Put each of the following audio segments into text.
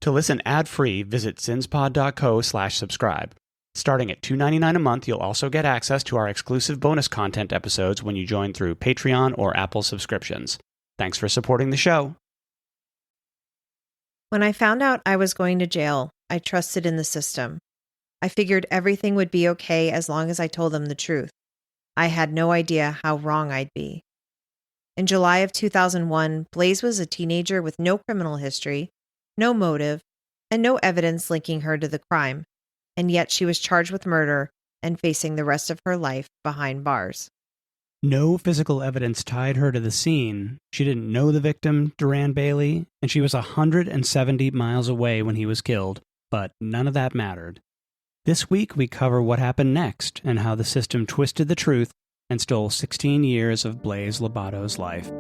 To listen ad-free, visit zinspod.co/subscribe. Starting at $2.99 a month, you'll also get access to our exclusive bonus content episodes when you join through Patreon or Apple subscriptions. Thanks for supporting the show. When I found out I was going to jail, I trusted in the system. I figured everything would be okay as long as I told them the truth. I had no idea how wrong I'd be. In July of 2001, Blaise was a teenager with no criminal history, no motive, and no evidence linking her to the crime, and yet she was charged with murder and facing the rest of her life behind bars. No physical evidence tied her to the scene. She didn't know the victim, Duran Bailey, and she was 170 miles away when he was killed, but none of that mattered. This week, we cover what happened next and how the system twisted the truth and stole 16 years of Blaise Lobato's life.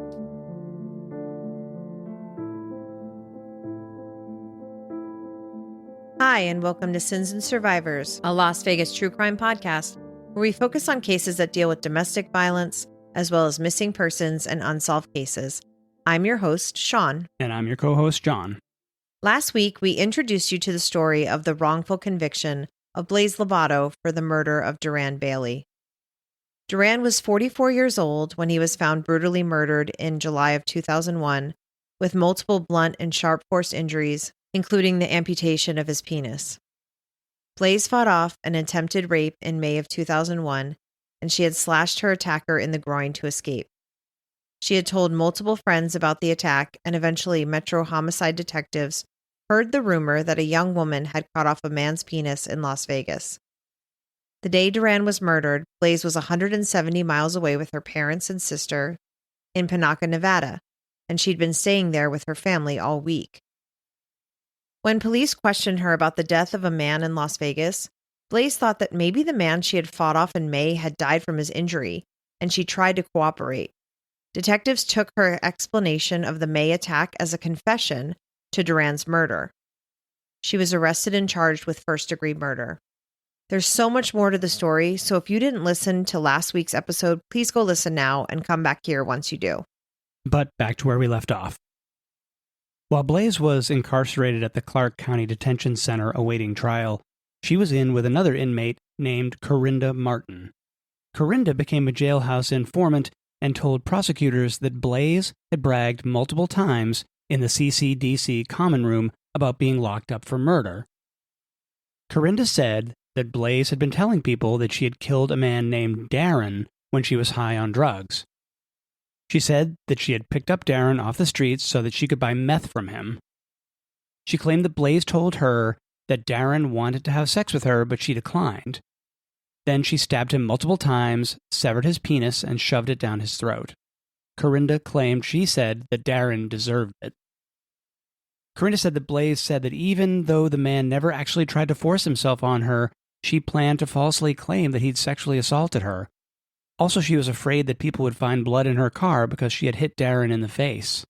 Hi, and welcome to Sins and Survivors, a Las Vegas true crime podcast where we focus on cases that deal with domestic violence, as well as missing persons and unsolved cases. I'm your host, Sean. And I'm your co-host, John. Last week, we introduced you to the story of the wrongful conviction of Blaise Lobato for the murder of Duran Bailey. Duran was 44 years old when he was found brutally murdered in July of 2001 with multiple blunt and sharp force injuries, including the amputation of his penis. Blaise fought off an attempted rape in May of 2001, and she had slashed her attacker in the groin to escape. She had told multiple friends about the attack, and eventually Metro homicide detectives heard the rumor that a young woman had cut off a man's penis in Las Vegas. The day Duran was murdered, Blaise was 170 miles away with her parents and sister in Panaca, Nevada, and she'd been staying there with her family all week. When police questioned her about the death of a man in Las Vegas, Blaise thought that maybe the man she had fought off in May had died from his injury, and she tried to cooperate. Detectives took her explanation of the May attack as a confession to Duran's murder. She was arrested and charged with first-degree murder. There's so much more to the story, so if you didn't listen to last week's episode, please go listen now and come back here once you do. But back to where we left off. While Blaise was incarcerated at the Clark County Detention Center awaiting trial, she was in with another inmate named Corinda Martin. Corinda became a jailhouse informant and told prosecutors that Blaise had bragged multiple times in the CCDC common room about being locked up for murder. Corinda said that Blaise had been telling people that she had killed a man named Darren when she was high on drugs. She said that she had picked up Darren off the streets so that she could buy meth from him. She claimed that Blaise told her that Darren wanted to have sex with her, but she declined. Then she stabbed him multiple times, severed his penis, and shoved it down his throat. Corinda claimed she said that Darren deserved it. Corinda said that Blaise said that even though the man never actually tried to force himself on her, she planned to falsely claim that he'd sexually assaulted her. Also, she was afraid that people would find blood in her car because she had hit Darren in the face.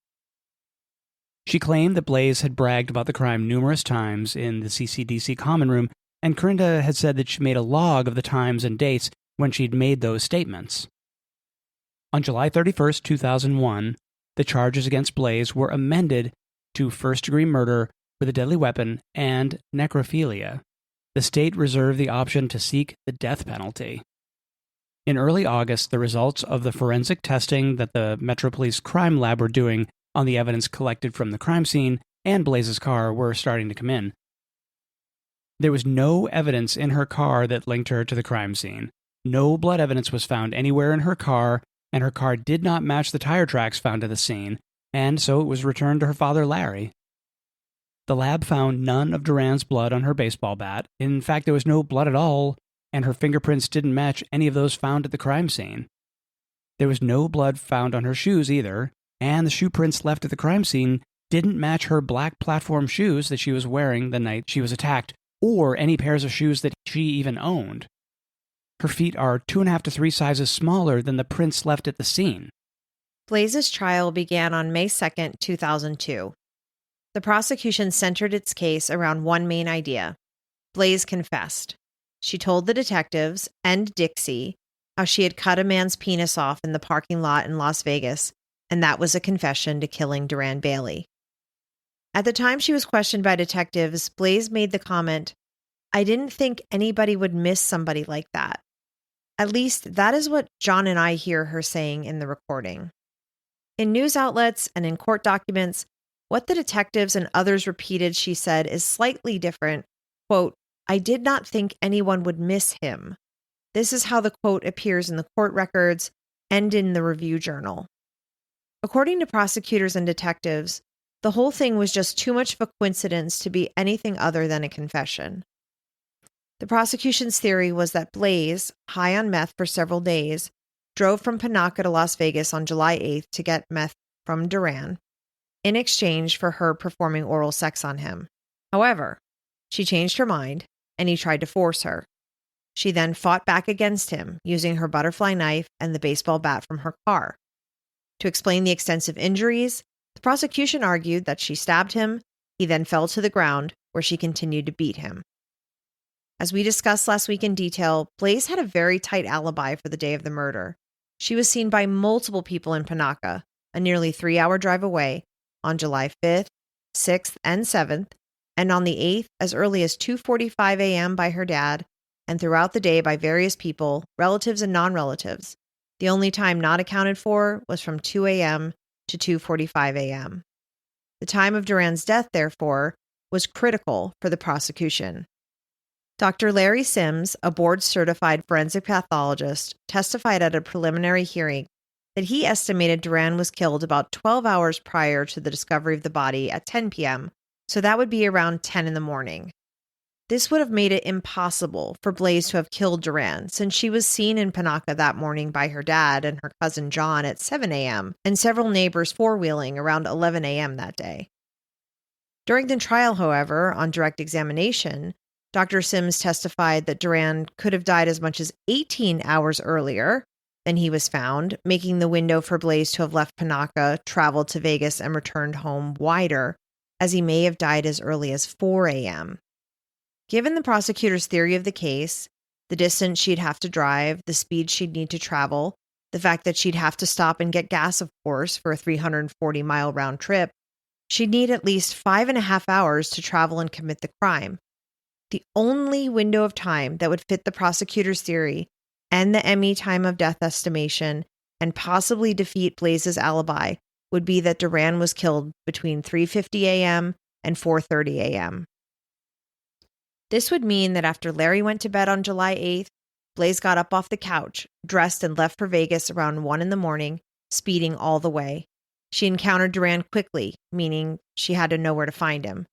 She claimed that Blaise had bragged about the crime numerous times in the CCDC common room, and Corinda had said that she made a log of the times and dates when she'd made those statements. On July 31st, 2001, the charges against Blaise were amended to first-degree murder with a deadly weapon and necrophilia. The state reserved the option to seek the death penalty. In early August, the results of the forensic testing that the Metro Police Crime Lab were doing on the evidence collected from the crime scene and Blaise's car were starting to come in. There was no evidence in her car that linked her to the crime scene. No blood evidence was found anywhere in her car, and her car did not match the tire tracks found at the scene, and so it was returned to her father, Larry. The lab found none of Duran's blood on her baseball bat. In fact, there was no blood at all, and her fingerprints didn't match any of those found at the crime scene. There was no blood found on her shoes either, and the shoe prints left at the crime scene didn't match her black platform shoes that she was wearing the night she was attacked, or any pairs of shoes that she even owned. Her feet are 2.5 to 3 sizes smaller than the prints left at the scene. Blaise's trial began on May 2nd, 2002. The prosecution centered its case around one main idea. Blaise confessed. She told the detectives and Dixie how she had cut a man's penis off in the parking lot in Las Vegas, and that was a confession to killing Duran Bailey. At the time she was questioned by detectives, Blaise made the comment, "I didn't think anybody would miss somebody like that." At least that is what John and I hear her saying in the recording. In news outlets and in court documents, what the detectives and others repeated she said is slightly different. Quote, "I did not think anyone would miss him." This is how the quote appears in the court records and in the review journal. According to prosecutors and detectives, the whole thing was just too much of a coincidence to be anything other than a confession. The prosecution's theory was that Blaise, high on meth for several days, drove from Panaca to Las Vegas on July 8th to get meth from Duran in exchange for her performing oral sex on him. However, she changed her mind and he tried to force her. She then fought back against him using her butterfly knife and the baseball bat from her car. To explain the extensive injuries, the prosecution argued that she stabbed him, he then fell to the ground, where she continued to beat him. As we discussed last week in detail, Blaise had a very tight alibi for the day of the murder. She was seen by multiple people in Panaca, a nearly 3-hour drive away, on July 5th, 6th, and 7th, and on the 8th as early as 2:45 a.m. by her dad, and throughout the day by various people, relatives and non-relatives. The only time not accounted for was from 2 a.m. to 2:45 a.m. The time of Duran's death, therefore, was critical for the prosecution. Dr. Larry Sims, a board-certified forensic pathologist, testified at a preliminary hearing that he estimated Duran was killed about 12 hours prior to the discovery of the body at 10 p.m., so that would be around 10 in the morning. This would have made it impossible for Blaise to have killed Duran, since she was seen in Panaca that morning by her dad and her cousin John at 7 a.m., and several neighbors four-wheeling around 11 a.m. that day. During the trial, however, on direct examination, Dr. Sims testified that Duran could have died as much as 18 hours earlier than he was found, making the window for Blaise to have left Panaca, traveled to Vegas, and returned home wider, as he may have died as early as 4 a.m. Given the prosecutor's theory of the case, the distance she'd have to drive, the speed she'd need to travel, the fact that she'd have to stop and get gas, of course, for a 340-mile round trip, she'd need at least 5.5 hours to travel and commit the crime. The only window of time that would fit the prosecutor's theory and the ME time of death estimation and possibly defeat Blaise's alibi would be that Duran was killed between 3:50 a.m. and 4:30 a.m. This would mean that after Larry went to bed on July 8th, Blaise got up off the couch, dressed, and left for Vegas around 1 in the morning, speeding all the way. She encountered Duran quickly, meaning she had to know where to find him.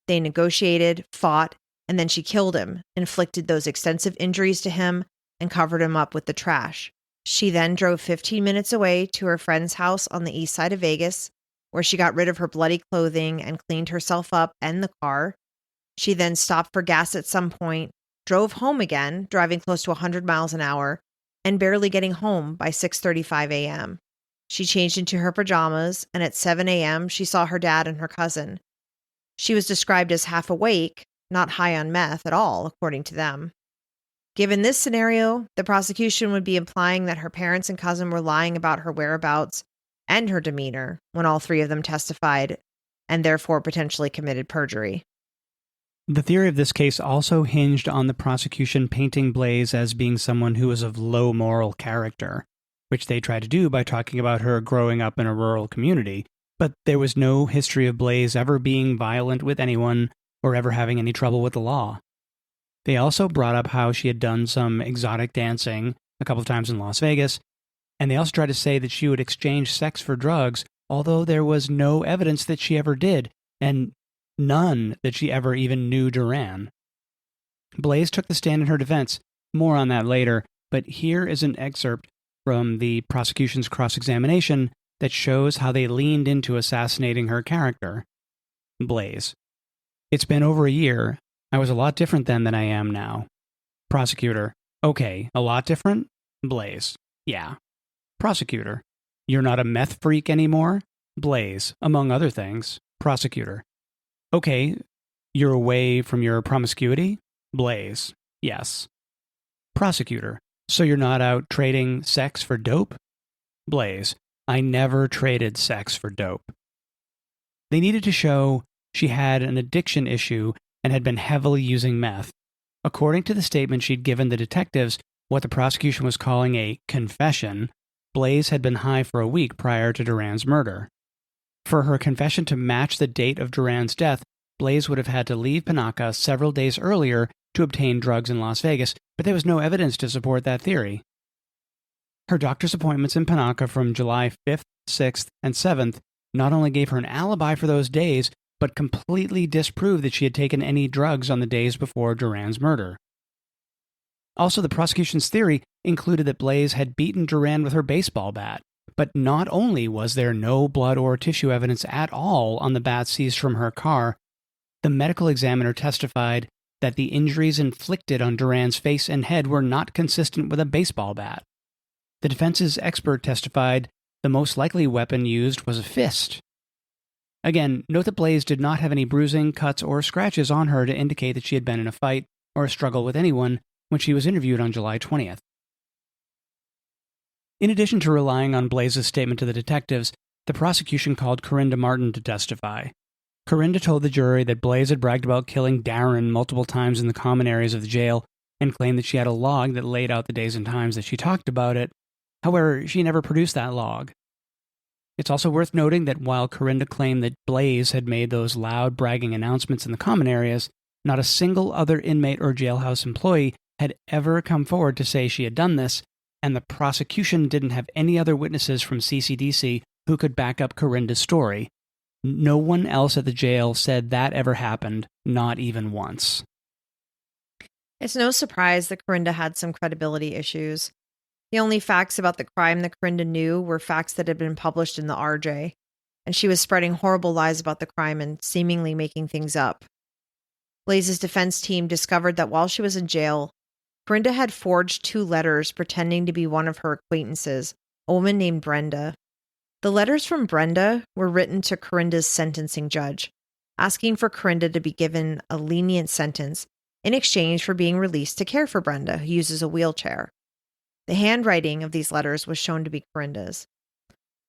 They negotiated, fought, and then she killed him, inflicted those extensive injuries to him, and covered him up with the trash. She then drove 15 minutes away to her friend's house on the east side of Vegas, where she got rid of her bloody clothing and cleaned herself up and the car. She then stopped for gas at some point, drove home again, driving close to 100 miles an hour, and barely getting home by 6:35 a.m. She changed into her pajamas, and at 7 a.m., she saw her dad and her cousin. She was described as half awake, not high on meth at all, according to them. Given this scenario, the prosecution would be implying that her parents and cousin were lying about her whereabouts and her demeanor when all three of them testified, and therefore potentially committed perjury. The theory of this case also hinged on the prosecution painting Blaise as being someone who was of low moral character, which they tried to do by talking about her growing up in a rural community, but there was no history of Blaise ever being violent with anyone or ever having any trouble with the law. They also brought up how she had done some exotic dancing a couple of times in Las Vegas, and they also tried to say that she would exchange sex for drugs, although there was no evidence that she ever did, and none that she ever even knew Duran. Blaise took the stand in her defense. More on that later, but here is an excerpt from the prosecution's cross-examination that shows how they leaned into assassinating her character. Blaise: "It's been over a year. I was a lot different then than I am now." Prosecutor: "Okay, a lot different?" Blaise: "Yeah." Prosecutor: "You're not a meth freak anymore?" Blaise: "Among other things." Prosecutor: "Okay, you're away from your promiscuity?" Blaise: "Yes." Prosecutor: "So you're not out trading sex for dope?" Blaise: "I never traded sex for dope." They needed to show she had an addiction issue and had been heavily using meth. According to the statement she'd given the detectives, what the prosecution was calling a confession, Blaise had been high for a week prior to Duran's murder. For her confession to match the date of Duran's death, Blaise would have had to leave Panaca several days earlier to obtain drugs in Las Vegas, but there was no evidence to support that theory. Her doctor's appointments in Panaca from July 5th, 6th, and 7th not only gave her an alibi for those days, but completely disproved that she had taken any drugs on the days before Duran's murder. Also, the prosecution's theory included that Blaise had beaten Duran with her baseball bat, but not only was there no blood or tissue evidence at all on the bat seized from her car, the medical examiner testified that the injuries inflicted on Duran's face and head were not consistent with a baseball bat. The defense's expert testified the most likely weapon used was a fist. Again, note that Blaise did not have any bruising, cuts, or scratches on her to indicate that she had been in a fight or a struggle with anyone when she was interviewed on July 20th. In addition to relying on Blaise's statement to the detectives, the prosecution called Corinda Martin to testify. Corinda told the jury that Blaise had bragged about killing Darren multiple times in the common areas of the jail and claimed that she had a log that laid out the days and times that she talked about it. However, she never produced that log. It's also worth noting that while Corinda claimed that Blaise had made those loud bragging announcements in the common areas, not a single other inmate or jailhouse employee had ever come forward to say she had done this, and the prosecution didn't have any other witnesses from CCDC who could back up Corinda's story. No one else at the jail said that ever happened, not even once. It's no surprise that Corinda had some credibility issues. The only facts about the crime that Corinda knew were facts that had been published in the RJ, and she was spreading horrible lies about the crime and seemingly making things up. Blaise's defense team discovered that while she was in jail, Corinda had forged 2 letters pretending to be one of her acquaintances, a woman named Brenda. The letters from Brenda were written to Corinda's sentencing judge, asking for Corinda to be given a lenient sentence in exchange for being released to care for Brenda, who uses a wheelchair. The handwriting of these letters was shown to be Corinda's.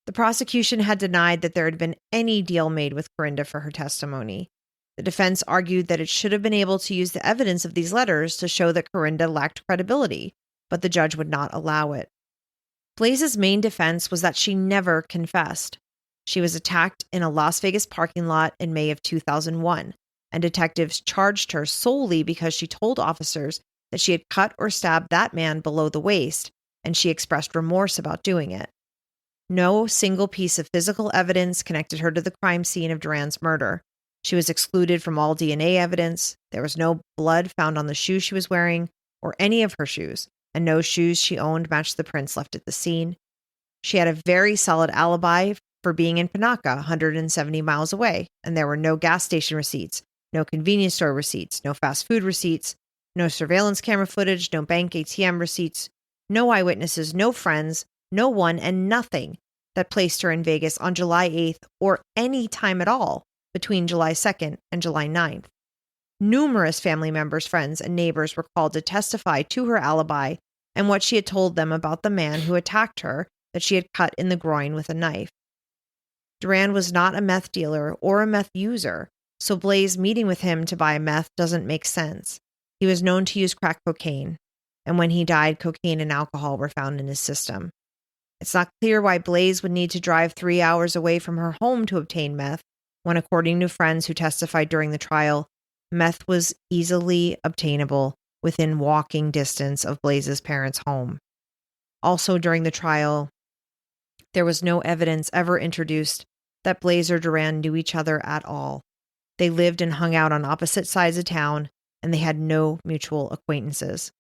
The prosecution had denied that there had been any deal made with Corinda for her testimony. The defense argued that it should have been able to use the evidence of these letters to show that Corinda lacked credibility, but the judge would not allow it. Blaise's main defense was that she never confessed. She was attacked in a Las Vegas parking lot in May of 2001, and detectives charged her solely because she told officers that she had cut or stabbed that man below the waist, and she expressed remorse about doing it. No single piece of physical evidence connected her to the crime scene of Duran's murder. She was excluded from all DNA evidence. There was no blood found on the shoes she was wearing, or any of her shoes, and no shoes she owned matched the prints left at the scene. She had a very solid alibi for being in Panaca, 170 miles away, and there were no gas station receipts, no convenience store receipts, no fast food receipts, no surveillance camera footage, no bank ATM receipts, no eyewitnesses, no friends, no one, and nothing that placed her in Vegas on July 8th or any time at all between July 2nd and July 9th. Numerous family members, friends, and neighbors were called to testify to her alibi and what she had told them about the man who attacked her that she had cut in the groin with a knife. Duran was not a meth dealer or a meth user, so Blaise meeting with him to buy meth doesn't make sense. He was known to use crack cocaine, and when he died, cocaine and alcohol were found in his system. It's not clear why Blaise would need to drive 3 hours away from her home to obtain meth, when, according to friends who testified during the trial, meth was easily obtainable within walking distance of Blaise's parents' home. Also during the trial, there was no evidence ever introduced that Blaise or Duran knew each other at all. They lived and hung out on opposite sides of town, and they had no mutual acquaintances.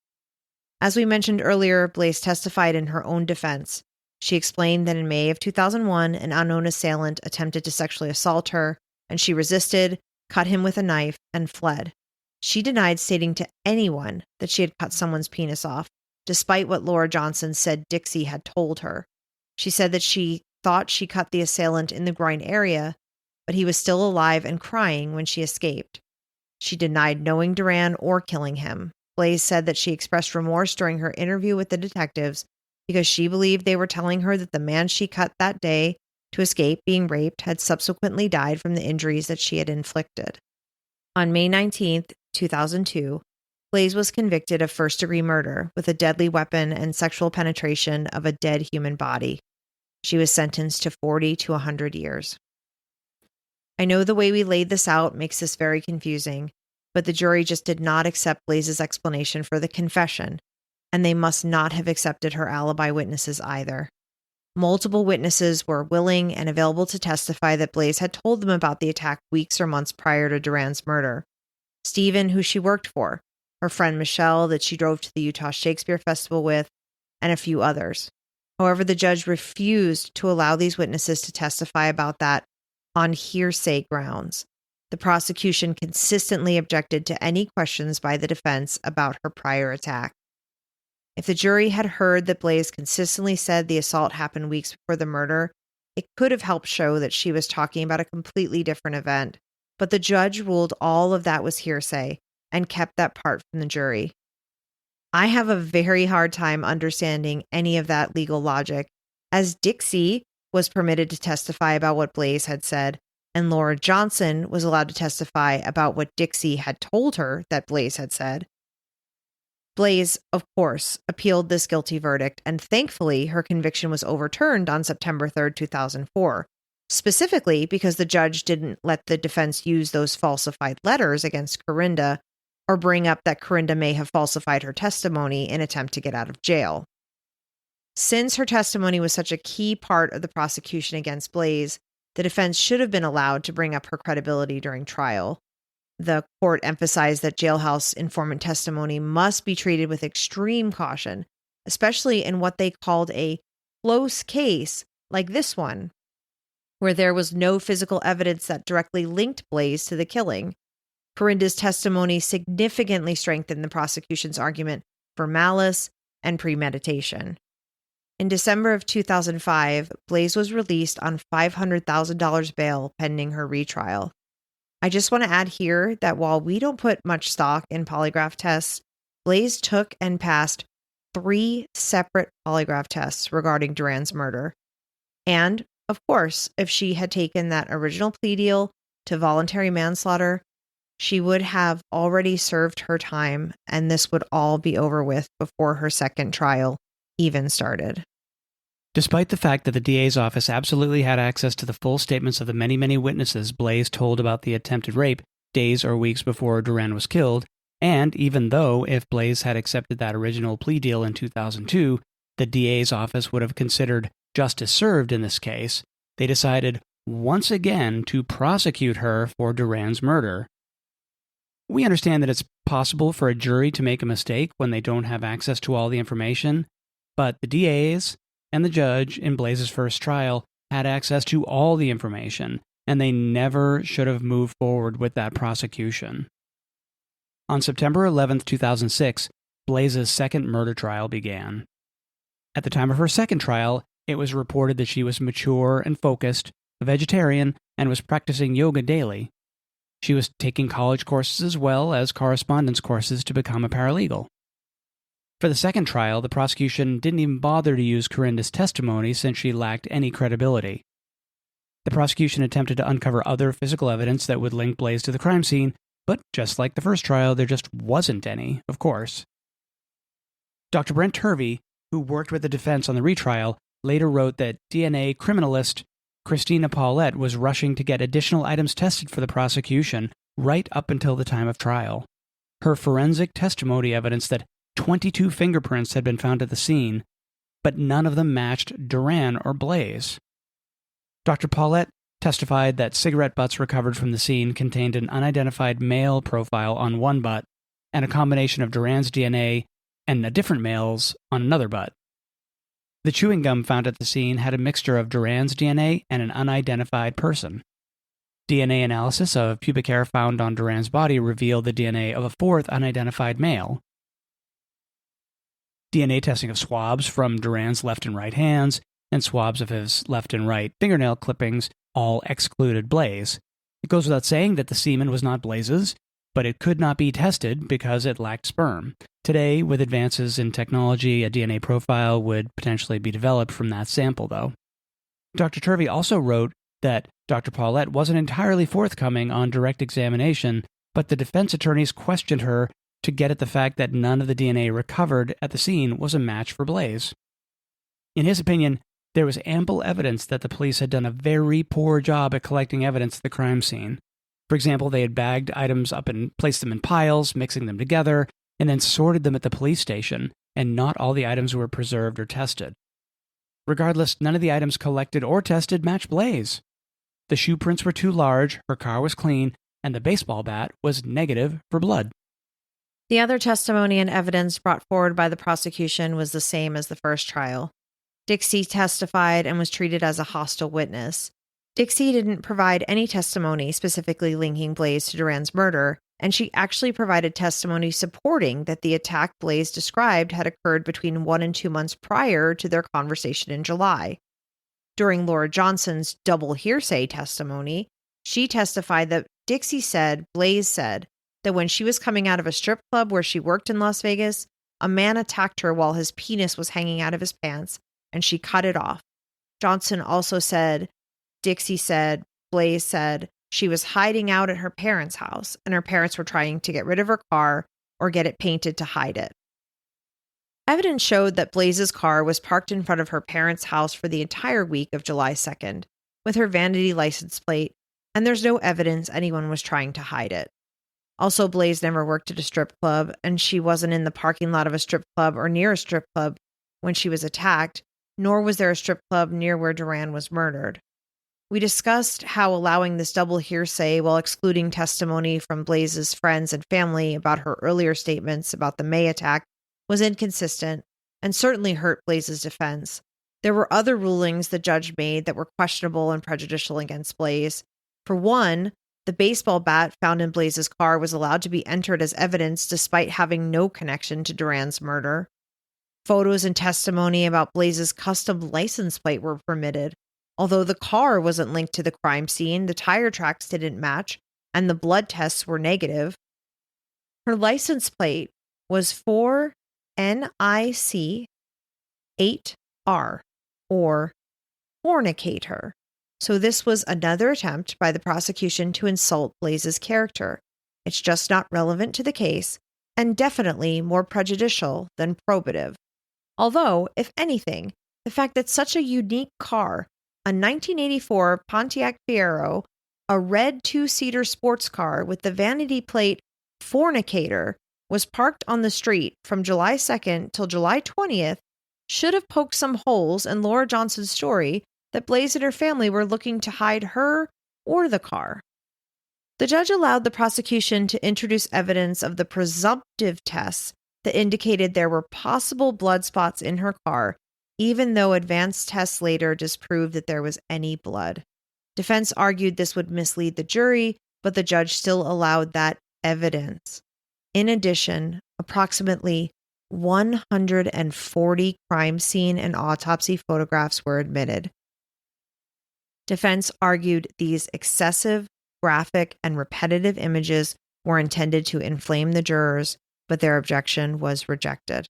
As we mentioned earlier, Blaise testified in her own defense. She explained that in May of 2001, an unknown assailant attempted to sexually assault her, and she resisted, cut him with a knife, and fled. She denied stating to anyone that she had cut someone's penis off, despite what Laura Johnson said Dixie had told her. She said that she thought she cut the assailant in the groin area, but he was still alive and crying when she escaped. She denied knowing Duran or killing him. Blaise said that she expressed remorse during her interview with the detectives because she believed they were telling her that the man she cut that day to escape being raped had subsequently died from the injuries that she had inflicted. On May 19, 2002, Blaise was convicted of first-degree murder with a deadly weapon and sexual penetration of a dead human body. She was sentenced to 40 to 100 years. I know the way we laid this out makes this very confusing, but the jury just did not accept Blaise's explanation for the confession, and they must not have accepted her alibi witnesses either. Multiple witnesses were willing and available to testify that Blaise had told them about the attack weeks or months prior to Duran's murder. Stephen, who she worked for, her friend Michelle that she drove to the Utah Shakespeare Festival with, and a few others. However, the judge refused to allow these witnesses to testify about that on hearsay grounds. The prosecution consistently objected to any questions by the defense about her prior attack. If the jury had heard that Blaise consistently said the assault happened weeks before the murder, it could have helped show that she was talking about a completely different event. But the judge ruled all of that was hearsay and kept that part from the jury. I have a very hard time understanding any of that legal logic, as Dixie was permitted to testify about what Blaise had said, and Laura Johnson was allowed to testify about what Dixie had told her that Blaise had said. Blaise, of course, appealed this guilty verdict, and thankfully her conviction was overturned on September 3rd, 2004, specifically because the judge didn't let the defense use those falsified letters against Corinda or bring up that Corinda may have falsified her testimony in an attempt to get out of jail. Since her testimony was such a key part of the prosecution against Blaise, the defense should have been allowed to bring up her credibility during trial. The court emphasized that jailhouse informant testimony must be treated with extreme caution, especially in what they called a close case like this one, where there was no physical evidence that directly linked Blaise to the killing. Corinda's testimony significantly strengthened the prosecution's argument for malice and premeditation. In December of 2005, Blaise was released on $500,000 bail pending her retrial. I just want to add here that while we don't put much stock in polygraph tests, Blaise took and passed 3 separate polygraph tests regarding Duran's murder. And, of course, if she had taken that original plea deal to voluntary manslaughter, she would have already served her time, and this would all be over with before her second trial even started. Despite the fact that the DA's office absolutely had access to the full statements of the many, many witnesses Blaise told about the attempted rape days or weeks before Duran was killed, and even though if Blaise had accepted that original plea deal in 2002, the DA's office would have considered justice served in this case, they decided once again to prosecute her for Duran's murder. We understand that it's possible for a jury to make a mistake when they don't have access to all the information, but the DA's and the judge in Blaise's first trial had access to all the information, and they never should have moved forward with that prosecution. On September 11, 2006, Blaise's second murder trial began. At the time of her second trial, it was reported that she was mature and focused, a vegetarian, and was practicing yoga daily. She was taking college courses as well as correspondence courses to become a paralegal. For the second trial, the prosecution didn't even bother to use Corinda's testimony since she lacked any credibility. The prosecution attempted to uncover other physical evidence that would link Blaise to the crime scene, but just like the first trial, there just wasn't any, of course. Dr. Brent Turvey, who worked with the defense on the retrial, later wrote that DNA criminalist Christina Paulette was rushing to get additional items tested for the prosecution right up until the time of trial. Her forensic testimony evidence that 22 fingerprints had been found at the scene, but none of them matched Duran or Blaise. Dr. Paulette testified that cigarette butts recovered from the scene contained an unidentified male profile on one butt and a combination of Duran's DNA and a different male's on another butt. The chewing gum found at the scene had a mixture of Duran's DNA and an unidentified person. DNA analysis of pubic hair found on Duran's body revealed the DNA of a fourth unidentified male. DNA testing of swabs from Duran's left and right hands and swabs of his left and right fingernail clippings all excluded Blaise. It goes without saying that the semen was not Blaise's, but it could not be tested because it lacked sperm. Today, with advances in technology, a DNA profile would potentially be developed from that sample, though. Dr. Turvey also wrote that Dr. Paulette wasn't entirely forthcoming on direct examination, but the defense attorneys questioned her to get at the fact that none of the DNA recovered at the scene was a match for Blaise. In his opinion, there was ample evidence that the police had done a very poor job at collecting evidence at the crime scene. For example, they had bagged items up and placed them in piles, mixing them together, and then sorted them at the police station, and not all the items were preserved or tested. Regardless, none of the items collected or tested matched Blaise. The shoe prints were too large, her car was clean, and the baseball bat was negative for blood. The other testimony and evidence brought forward by the prosecution was the same as the first trial. Dixie testified and was treated as a hostile witness. Dixie didn't provide any testimony specifically linking Blaise to Duran's murder, and she actually provided testimony supporting that the attack Blaise described had occurred between 1 and 2 months prior to their conversation in July. During Laura Johnson's double hearsay testimony, she testified that Dixie said Blaise said that when she was coming out of a strip club where she worked in Las Vegas, a man attacked her while his penis was hanging out of his pants, and she cut it off. Johnson also said, Dixie said, Blaise said, she was hiding out at her parents' house, and her parents were trying to get rid of her car or get it painted to hide it. Evidence showed that Blaise's car was parked in front of her parents' house for the entire week of July 2nd, with her vanity license plate, and there's no evidence anyone was trying to hide it. Also, Blaise never worked at a strip club, and she wasn't in the parking lot of a strip club or near a strip club when she was attacked, nor was there a strip club near where Duran was murdered. We discussed how allowing this double hearsay while excluding testimony from Blaise's friends and family about her earlier statements about the May attack was inconsistent and certainly hurt Blaise's defense. There were other rulings the judge made that were questionable and prejudicial against Blaise. For one, the baseball bat found in Blaise's car was allowed to be entered as evidence despite having no connection to Duran's murder. Photos and testimony about Blaise's custom license plate were permitted. Although the car wasn't linked to the crime scene, the tire tracks didn't match, and the blood tests were negative. Her license plate was 4NIC8R, or fornicator. So this was another attempt by the prosecution to insult Blaise's character. It's just not relevant to the case, and definitely more prejudicial than probative. Although, if anything, the fact that such a unique car, a 1984 Pontiac Fiero, a red 2-seater sports car with the vanity plate fornicator, was parked on the street from July 2nd till July 20th, should have poked some holes in Laura Johnson's story that Blaise and her family were looking to hide her or the car. The judge allowed the prosecution to introduce evidence of the presumptive tests that indicated there were possible blood spots in her car, even though advanced tests later disproved that there was any blood. Defense argued this would mislead the jury, but the judge still allowed that evidence. In addition, approximately 140 crime scene and autopsy photographs were admitted. Defense argued these excessive, graphic, and repetitive images were intended to inflame the jurors, but their objection was rejected.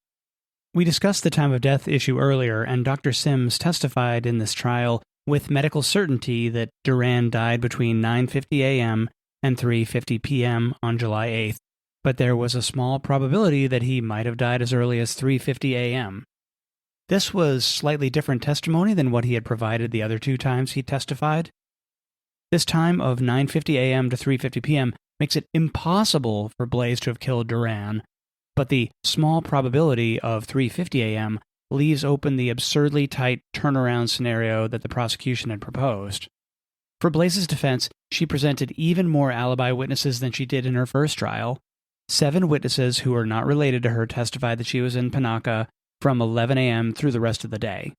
We discussed the time of death issue earlier, and Dr. Sims testified in this trial with medical certainty that Duran died between 9:50 a.m. and 3:50 p.m. on July 8th, but there was a small probability that he might have died as early as 3:50 a.m. This was slightly different testimony than what he had provided the other 2 times he testified. This time of 9:50 a.m. to 3:50 p.m. makes it impossible for Blaise to have killed Duran, but the small probability of 3:50 a.m. leaves open the absurdly tight turnaround scenario that the prosecution had proposed. For Blaise's defense, she presented even more alibi witnesses than she did in her first trial. 7 witnesses who were not related to her testified that she was in Panaca from 11 a.m. through the rest of the day.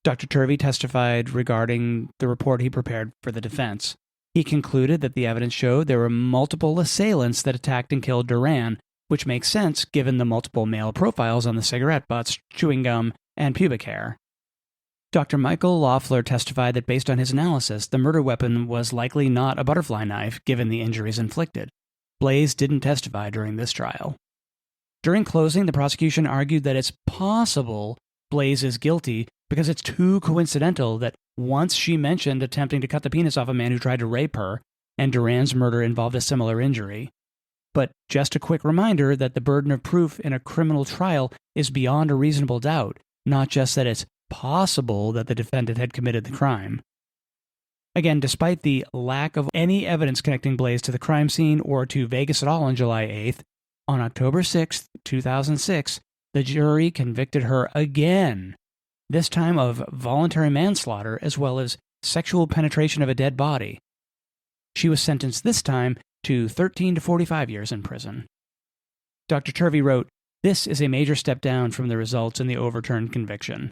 Dr. Turvey testified regarding the report he prepared for the defense. He concluded that the evidence showed there were multiple assailants that attacked and killed Duran, which makes sense given the multiple male profiles on the cigarette butts, chewing gum, and pubic hair. Dr. Michael Loeffler testified that based on his analysis, the murder weapon was likely not a butterfly knife given the injuries inflicted. Blaise didn't testify during this trial. During closing, the prosecution argued that it's possible Blaise is guilty because it's too coincidental that Once she mentioned attempting to cut the penis off a man who tried to rape her, and Duran's murder involved a similar injury. But just a quick reminder that the burden of proof in a criminal trial is beyond a reasonable doubt, not just that it's possible that the defendant had committed the crime. Again, despite the lack of any evidence connecting Blaise to the crime scene or to Vegas at all on July 8th, on October 6, 2006, the jury convicted her again, this time of voluntary manslaughter as well as sexual penetration of a dead body. She was sentenced this time to 13 to 45 years in prison. Dr. Turvey wrote, "This is a major step down from the results in the overturned conviction.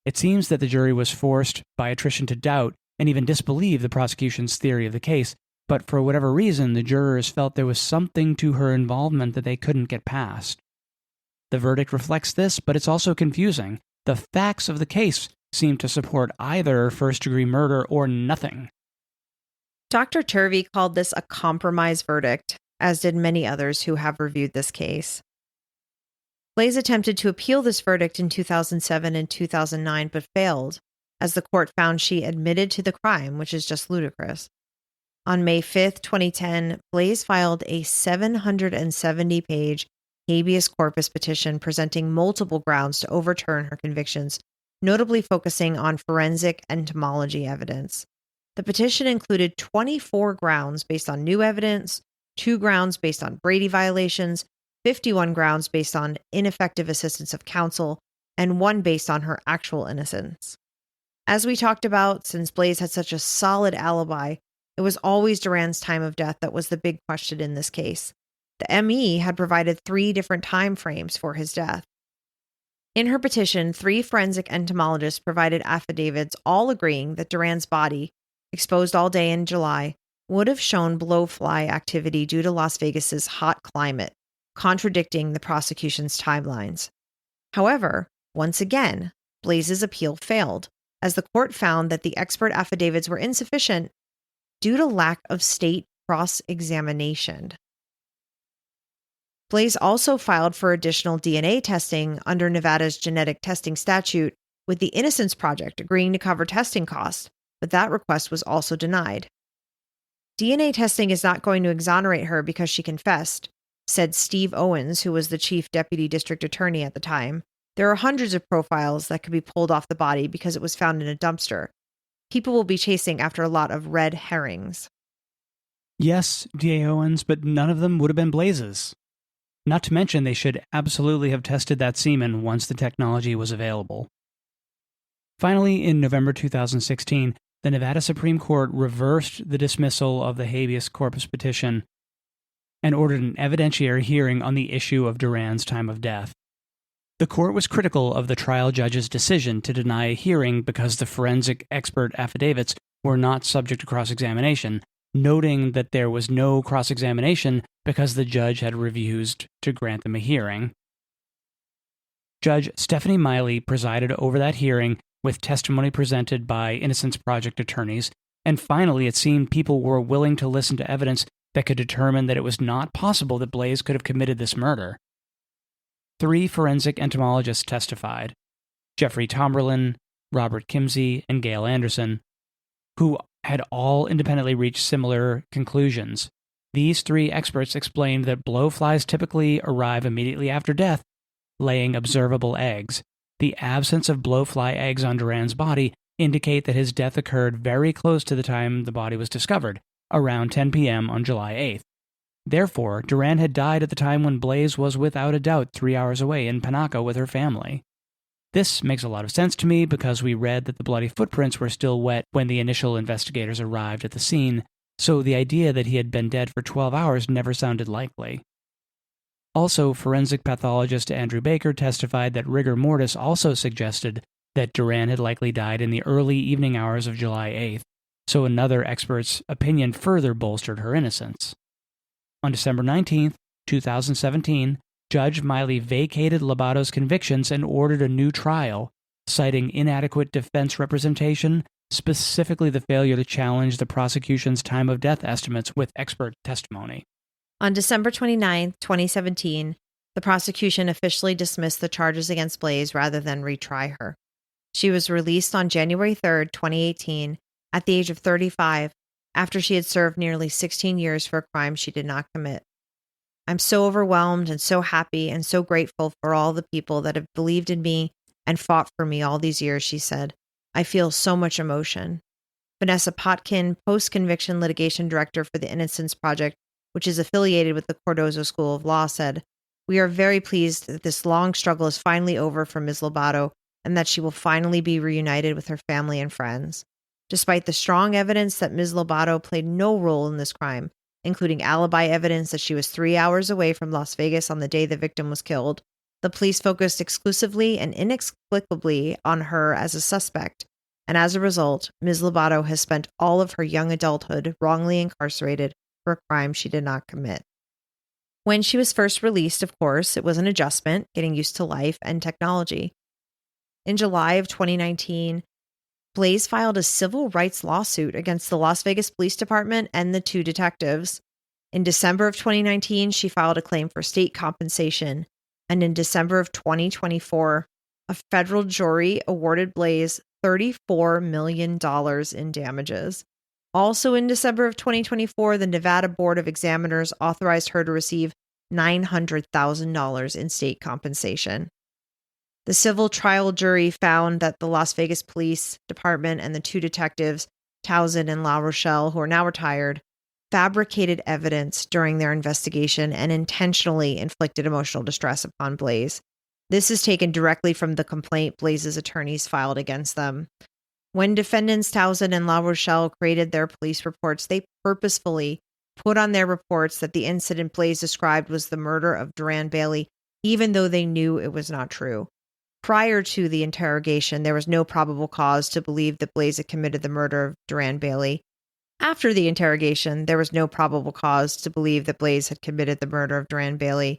It seems that the jury was forced by attrition to doubt and even disbelieve the prosecution's theory of the case, but for whatever reason, the jurors felt there was something to her involvement that they couldn't get past. The verdict reflects this, but it's also confusing. The facts of the case seem to support either first-degree murder or nothing." Dr. Turvey called this a compromise verdict, as did many others who have reviewed this case. Blaise attempted to appeal this verdict in 2007 and 2009, but failed, as the court found she admitted to the crime, which is just ludicrous. On May 5, 2010, Blaise filed a 770-page habeas corpus petition presenting multiple grounds to overturn her convictions, notably focusing on forensic entomology evidence. The petition included 24 grounds based on new evidence, 2 grounds based on Brady violations, 51 grounds based on ineffective assistance of counsel, and 1 based on her actual innocence. As we talked about, since Blaise had such a solid alibi, it was always Duran's time of death that was the big question in this case. The ME had provided 3 different time frames for his death. In her petition, 3 forensic entomologists provided affidavits all agreeing that Duran's body, exposed all day in July, would have shown blowfly activity due to Las Vegas's hot climate, contradicting the prosecution's timelines. However, once again, Blaise's appeal failed, as the court found that the expert affidavits were insufficient due to lack of state cross-examination. Blaise also filed for additional DNA testing under Nevada's genetic testing statute, with the Innocence Project agreeing to cover testing costs, but that request was also denied. DNA testing is not going to exonerate her because she confessed, said Steve Owens, who was the chief deputy district attorney at the time. There are hundreds of profiles that could be pulled off the body because it was found in a dumpster. People will be chasing after a lot of red herrings. Yes, D.A. Owens, but none of them would have been Blaise's. Not to mention they should absolutely have tested that semen once the technology was available. Finally, in November 2016, the Nevada Supreme Court reversed the dismissal of the habeas corpus petition and ordered an evidentiary hearing on the issue of Duran's time of death. The court was critical of the trial judge's decision to deny a hearing because the forensic expert affidavits were not subject to cross-examination, noting that there was no cross-examination because the judge had refused to grant them a hearing. Judge Stephanie Miley presided over that hearing with testimony presented by Innocence Project attorneys, and finally it seemed people were willing to listen to evidence that could determine that it was not possible that Blaise could have committed this murder. 3 forensic entomologists testified, Jeffrey Tomberlin, Robert Kimsey, and Gail Anderson, who had all independently reached similar conclusions. These 3 experts explained that blowflies typically arrive immediately after death, laying observable eggs. The absence of blowfly eggs on Duran's body indicate that his death occurred very close to the time the body was discovered, around 10 p.m. on July 8th. Therefore, Duran had died at the time when Blaise was without a doubt 3 hours away in Panaca with her family. This makes a lot of sense to me because we read that the bloody footprints were still wet when the initial investigators arrived at the scene, so the idea that he had been dead for 12 hours never sounded likely. Also, forensic pathologist Andrew Baker testified that rigor mortis also suggested that Duran had likely died in the early evening hours of July 8th, so another expert's opinion further bolstered her innocence. On December 19, 2017, Judge Miley vacated Lobato's convictions and ordered a new trial, citing inadequate defense representation, specifically the failure to challenge the prosecution's time of death estimates with expert testimony. On December 29, 2017, the prosecution officially dismissed the charges against Blaise rather than retry her. She was released on January 3rd, 2018, at the age of 35, after she had served nearly 16 years for a crime she did not commit. I'm so overwhelmed and so happy and so grateful for all the people that have believed in me and fought for me all these years, she said. I feel so much emotion. Vanessa Potkin, post-conviction litigation director for the Innocence Project, which is affiliated with the Cardozo School of Law, said, "We are very pleased that this long struggle is finally over for Ms. Lobato and that she will finally be reunited with her family and friends. Despite the strong evidence that Ms. Lobato played no role in this crime, including alibi evidence that she was 3 hours away from Las Vegas on the day the victim was killed, the police focused exclusively and inexplicably on her as a suspect, and as a result, Ms. Lobato has spent all of her young adulthood wrongly incarcerated for a crime she did not commit." When she was first released, of course, it was an adjustment, getting used to life and technology. In July of 2019, Blaise filed a civil rights lawsuit against the Las Vegas Police Department and the 2 detectives. In December of 2019, she filed a claim for state compensation, and in December of 2024, a federal jury awarded Blaise $34 million in damages. Also in December of 2024, the Nevada Board of Examiners authorized her to receive $900,000 in state compensation. The civil trial jury found that the Las Vegas Police Department and the 2 detectives, Towson and La Rochelle, who are now retired, fabricated evidence during their investigation and intentionally inflicted emotional distress upon Blaise. This is taken directly from the complaint Blaise's attorneys filed against them. When defendants Towson and La Rochelle created their police reports, they purposefully put on their reports that the incident Blaise described was the murder of Duran Bailey, even though they knew it was not true. Prior to the interrogation, there was no probable cause to believe that Blaise had committed the murder of Duran Bailey. After the interrogation, there was no probable cause to believe that Blaise had committed the murder of Duran Bailey.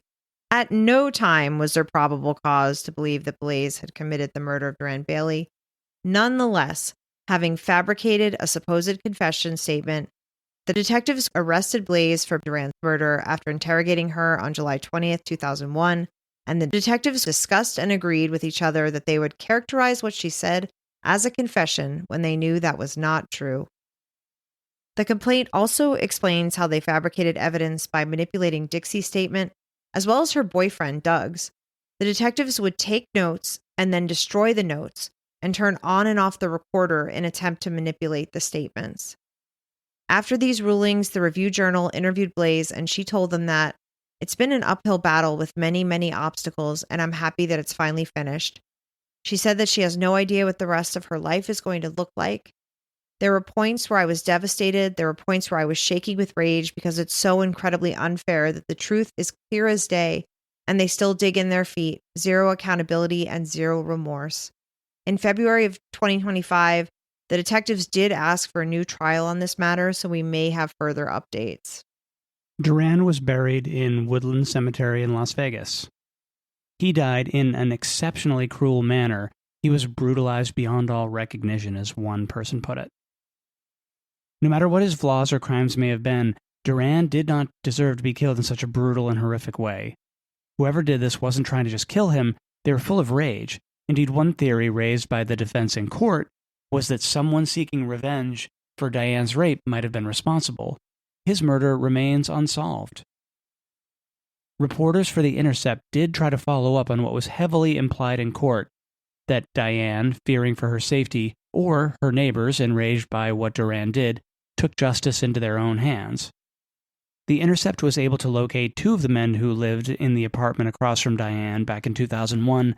At no time was there probable cause to believe that Blaise had committed the murder of Duran Bailey. Nonetheless, having fabricated a supposed confession statement, the detectives arrested Blaise for Duran's murder after interrogating her on July 20th, 2001, and the detectives discussed and agreed with each other that they would characterize what she said as a confession when they knew that was not true. The complaint also explains how they fabricated evidence by manipulating Dixie's statement, as well as her boyfriend, Doug's. The detectives would take notes and then destroy the notes and turn on and off the recorder in an attempt to manipulate the statements. After these rulings, the Review Journal interviewed Blaise, and she told them that it's been an uphill battle with many, many obstacles, and I'm happy that it's finally finished. She said that she has no idea what the rest of her life is going to look like. There were points where I was devastated. There were points where I was shaking with rage because it's so incredibly unfair that the truth is clear as day, and they still dig in their feet, zero accountability and zero remorse. In February of 2025, the detectives did ask for a new trial on this matter, so we may have further updates. Duran was buried in Woodland Cemetery in Las Vegas. He died in an exceptionally cruel manner. He was brutalized beyond all recognition, as one person put it. No matter what his flaws or crimes may have been, Duran did not deserve to be killed in such a brutal and horrific way. Whoever did this wasn't trying to just kill him, they were full of rage. Indeed, one theory raised by the defense in court was that someone seeking revenge for Diane's rape might have been responsible. His murder remains unsolved. Reporters for The Intercept did try to follow up on what was heavily implied in court, that Diane, fearing for her safety, or her neighbors, enraged by what Duran did, took justice into their own hands. The Intercept was able to locate 2 of the men who lived in the apartment across from Diane back in 2001.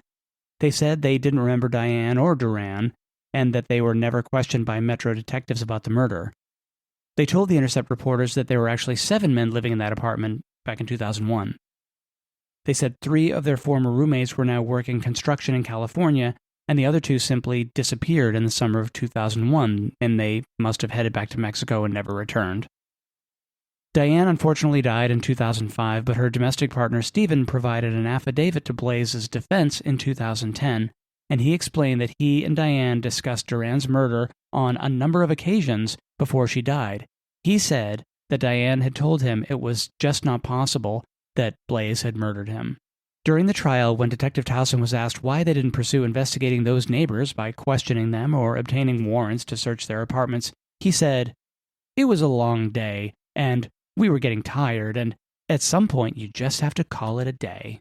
They said they didn't remember Diane or Duran, and that they were never questioned by Metro detectives about the murder. They told the Intercept reporters that there were actually 7 men living in that apartment back in 2001. They said 3 of their former roommates were now working construction in California, and the other 2 simply disappeared in the summer of 2001, and they must have headed back to Mexico and never returned. Diane unfortunately died in 2005, but her domestic partner Stephen provided an affidavit to Blaise's defense in 2010, and he explained that he and Diane discussed Duran's murder on a number of occasions before she died. He said that Diane had told him it was just not possible that Blaise had murdered him. During the trial, when Detective Towson was asked why they didn't pursue investigating those neighbors by questioning them or obtaining warrants to search their apartments, he said, "It was a long day, and we were getting tired, and at some point you just have to call it a day."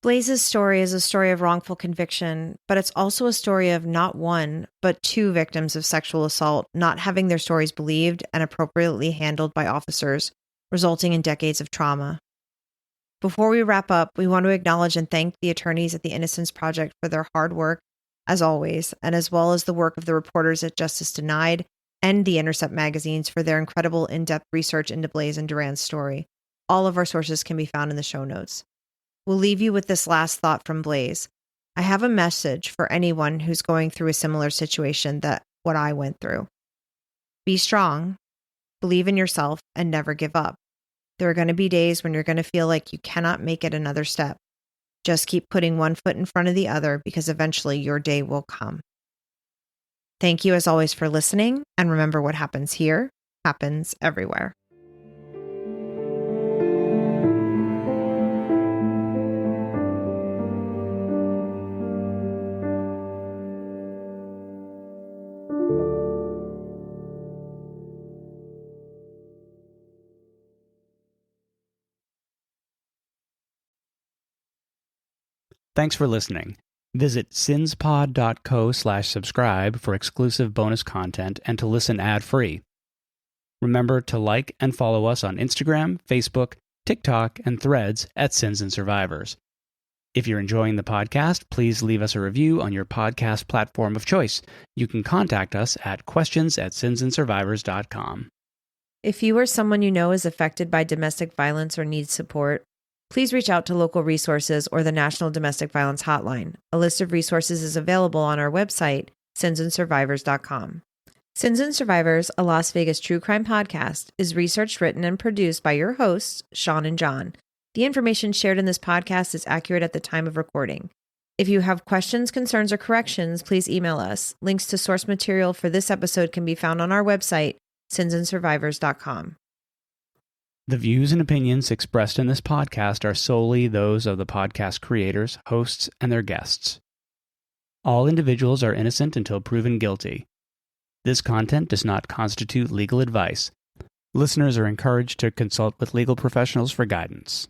Blaise's story is a story of wrongful conviction, but it's also a story of not one, but two victims of sexual assault not having their stories believed and appropriately handled by officers, resulting in decades of trauma. Before we wrap up, we want to acknowledge and thank the attorneys at the Innocence Project for their hard work, as always, and as well as the work of the reporters at Justice Denied and The Intercept magazines for their incredible in-depth research into Blaise and Duran's story. All of our sources can be found in the show notes. We'll leave you with this last thought from Blaise. I have a message for anyone who's going through a similar situation that what I went through. Be strong, believe in yourself, and never give up. There are going to be days when you're going to feel like you cannot make it another step. Just keep putting one foot in front of the other because eventually your day will come. Thank you as always for listening, and remember, what happens here happens everywhere. Thanks for listening. Visit sinspod.co/subscribe for exclusive bonus content and to listen ad-free. Remember to like and follow us on Instagram, Facebook, TikTok, and Threads at Sins and Survivors. If you're enjoying the podcast, please leave us a review on your podcast platform of choice. You can contact us at questions@sinsandsurvivors.com. If you or someone you know is affected by domestic violence or needs support, please reach out to local resources or the National Domestic Violence Hotline. A list of resources is available on our website, sinsandsurvivors.com. Sins and Survivors, a Las Vegas true crime podcast, is researched, written, and produced by your hosts, Sean and John. The information shared in this podcast is accurate at the time of recording. If you have questions, concerns, or corrections, please email us. Links to source material for this episode can be found on our website, sinsandsurvivors.com. The views and opinions expressed in this podcast are solely those of the podcast creators, hosts, and their guests. All individuals are innocent until proven guilty. This content does not constitute legal advice. Listeners are encouraged to consult with legal professionals for guidance.